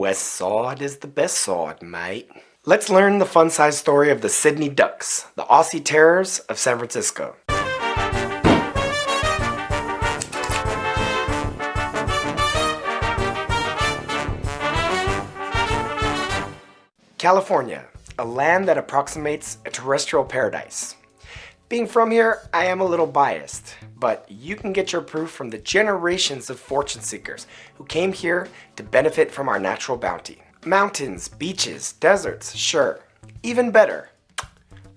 West Side is the best side, mate. Let's learn the fun-sized story of the Sydney Ducks, the Aussie terrors of San Francisco. California, a land that approximates a terrestrial paradise. Being from here, I am a little biased, but you can get your proof from the generations of fortune seekers who came here to benefit from our natural bounty. Mountains, beaches, deserts, sure. Even better,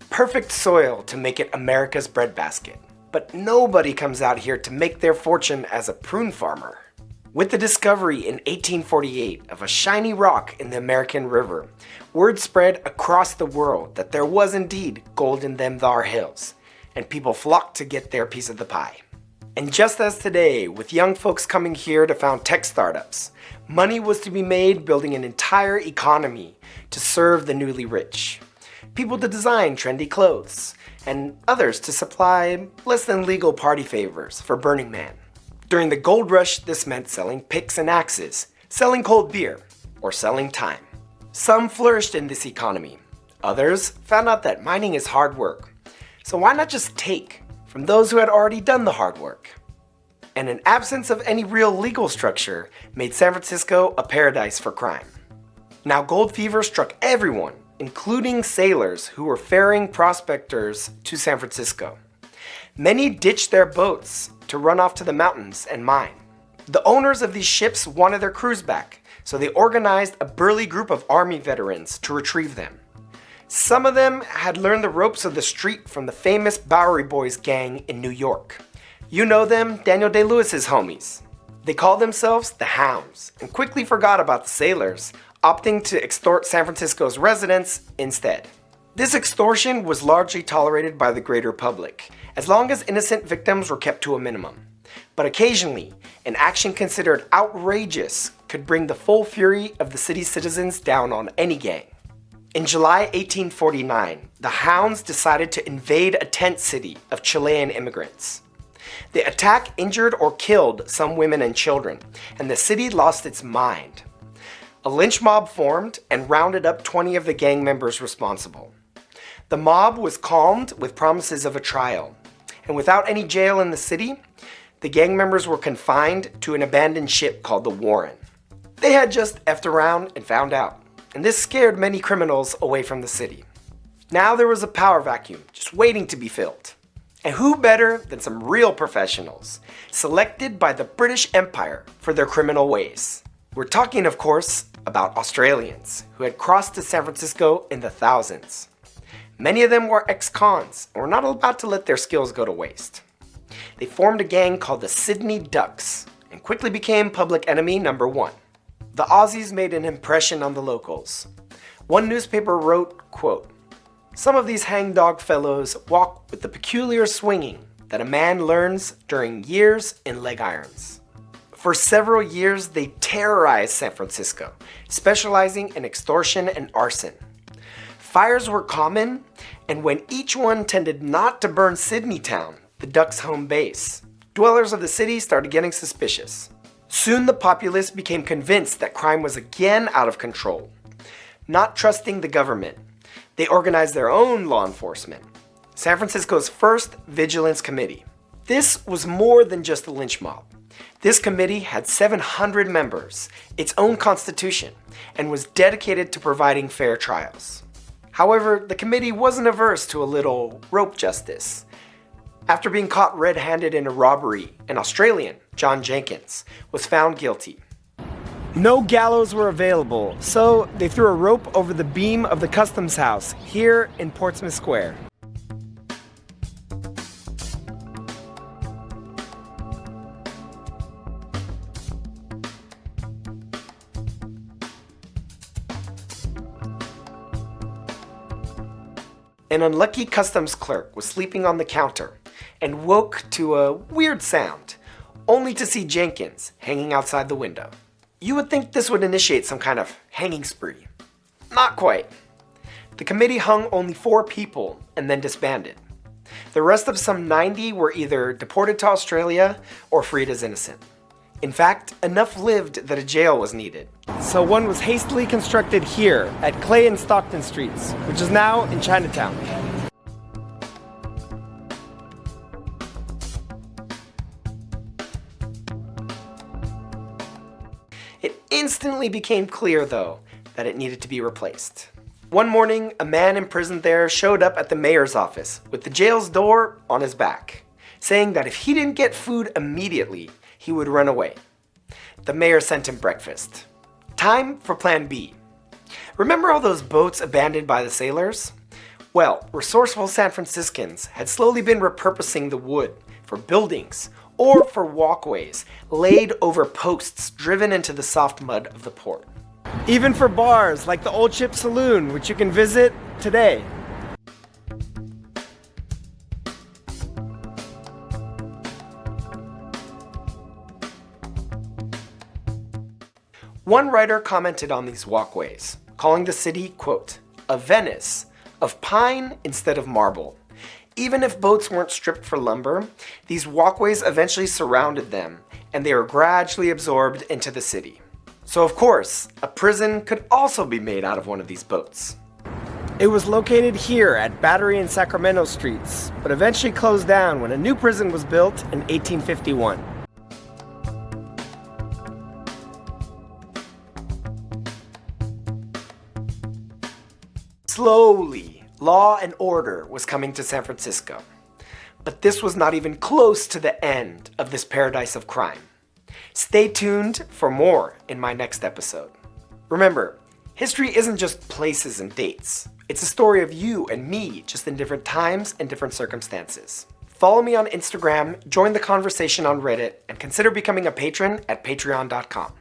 perfect soil to make it America's breadbasket. But nobody comes out here to make their fortune as a prune farmer. With the discovery in 1848 of a shiny rock in the American River, word spread across the world that there was indeed gold in them thar hills, and people flocked to get their piece of the pie. And just as today, with young folks coming here to found tech startups, money was to be made building an entire economy to serve the newly rich. People to design trendy clothes, and others to supply less than legal party favors for Burning Man. During the gold rush, this meant selling picks and axes, selling cold beer, or selling time. Some flourished in this economy. Others found out that mining is hard work. So why not just take from those who had already done the hard work? And an absence of any real legal structure made San Francisco a paradise for crime. Now gold fever struck everyone, including sailors who were ferrying prospectors to San Francisco. Many ditched their boats to run off to the mountains and mine. The owners of these ships wanted their crews back, so they organized a burly group of Army veterans to retrieve them. Some of them had learned the ropes of the street from the famous Bowery Boys gang in New York. You know them, Daniel Day-Lewis's homies. They called themselves the Hounds and quickly forgot about the sailors, opting to extort San Francisco's residents instead. This extortion was largely tolerated by the greater public, as long as innocent victims were kept to a minimum. But occasionally, an action considered outrageous could bring the full fury of the city's citizens down on any gang. In July 1849, the Hounds decided to invade a tent city of Chilean immigrants. The attack injured or killed some women and children, and the city lost its mind. A lynch mob formed and rounded up 20 of the gang members responsible. The mob was calmed with promises of a trial, and without any jail in the city, the gang members were confined to an abandoned ship called the Warren. They had just effed around and found out, and this scared many criminals away from the city. Now there was a power vacuum just waiting to be filled. And who better than some real professionals, selected by the British Empire for their criminal ways? We're talking, of course, about Australians who had crossed to San Francisco in the thousands. Many of them were ex-cons and were not about to let their skills go to waste. They formed a gang called the Sydney Ducks and quickly became public enemy number one. The Aussies made an impression on the locals. One newspaper wrote, quote, "Some of these hangdog fellows walk with the peculiar swinging that a man learns during years in leg irons." For several years, they terrorized San Francisco, specializing in extortion and arson. Fires were common, and when each one tended not to burn Sydney town, the Ducks' home base, dwellers of the city started getting suspicious. Soon the populace became convinced that crime was again out of control. Not trusting the government, they organized their own law enforcement, San Francisco's first Vigilance Committee. This was more than just a lynch mob. This committee had 700 members, its own constitution, and was dedicated to providing fair trials. However, the committee wasn't averse to a little rope justice. After being caught red-handed in a robbery, an Australian, John Jenkins, was found guilty. No gallows were available, so they threw a rope over the beam of the customs house here in Portsmouth Square. An unlucky customs clerk was sleeping on the counter and woke to a weird sound, only to see Jenkins hanging outside the window. You would think this would initiate some kind of hanging spree. Not quite. The committee hung only 4 people and then disbanded. The rest of some 90 were either deported to Australia or freed as innocent. In fact, enough lived that a jail was needed. So one was hastily constructed here at Clay and Stockton Streets, which is now in Chinatown. It instantly became clear, though, that it needed to be replaced. One morning, a man imprisoned there showed up at the mayor's office with the jail's door on his back, saying that if he didn't get food immediately, he would run away. The mayor sent him breakfast. Time for plan B. Remember all those boats abandoned by the sailors? Well, resourceful San Franciscans had slowly been repurposing the wood for buildings or for walkways laid over posts driven into the soft mud of the port. Even for bars like the Old Ship Saloon, which you can visit today. One writer commented on these walkways, calling the city, quote, a Venice of pine instead of marble. Even if boats weren't stripped for lumber, these walkways eventually surrounded them, and they were gradually absorbed into the city. So of course, a prison could also be made out of one of these boats. It was located here at Battery and Sacramento Streets, but eventually closed down when a new prison was built in 1851. Slowly, law and order was coming to San Francisco. But this was not even close to the end of this paradise of crime. Stay tuned for more in my next episode. Remember, history isn't just places and dates. It's a story of you and me, just in different times and different circumstances. Follow me on Instagram, join the conversation on Reddit, and consider becoming a patron at patreon.com.